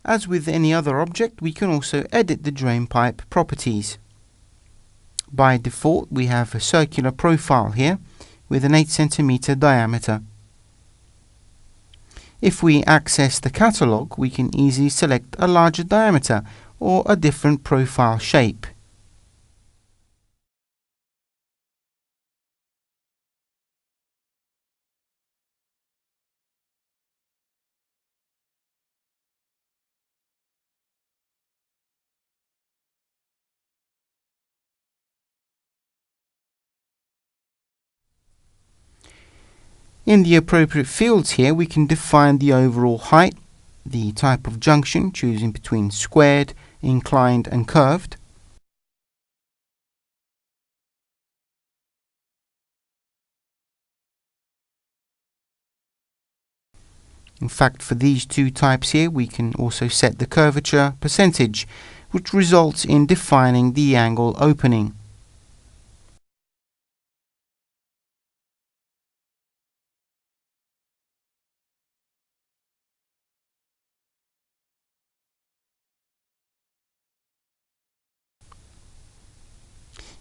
As with any other object, we can also edit the drainpipe properties. By default, we have a circular profile here with an 8 cm diameter. If we access the catalogue, we can easily select a larger diameter or a different profile shape. In the appropriate fields here, we can define the overall height, the type of junction, choosing between squared, inclined and curved, in fact, for these two types here, we can also set the curvature percentage, which results in defining the angle opening.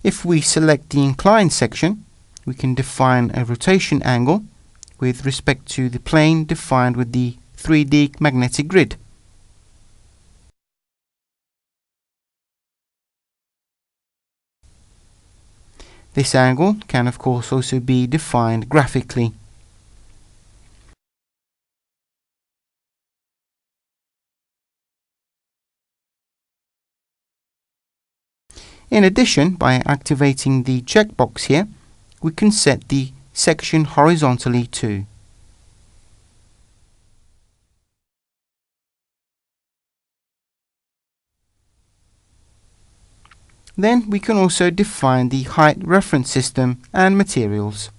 If we select the inclined section, we can define a rotation angle with respect to the plane defined with the 3D magnetic grid. This angle can of course also be defined graphically. In addition, by activating the checkbox here, we can set the section horizontally too. Then we can also define the height reference system and materials.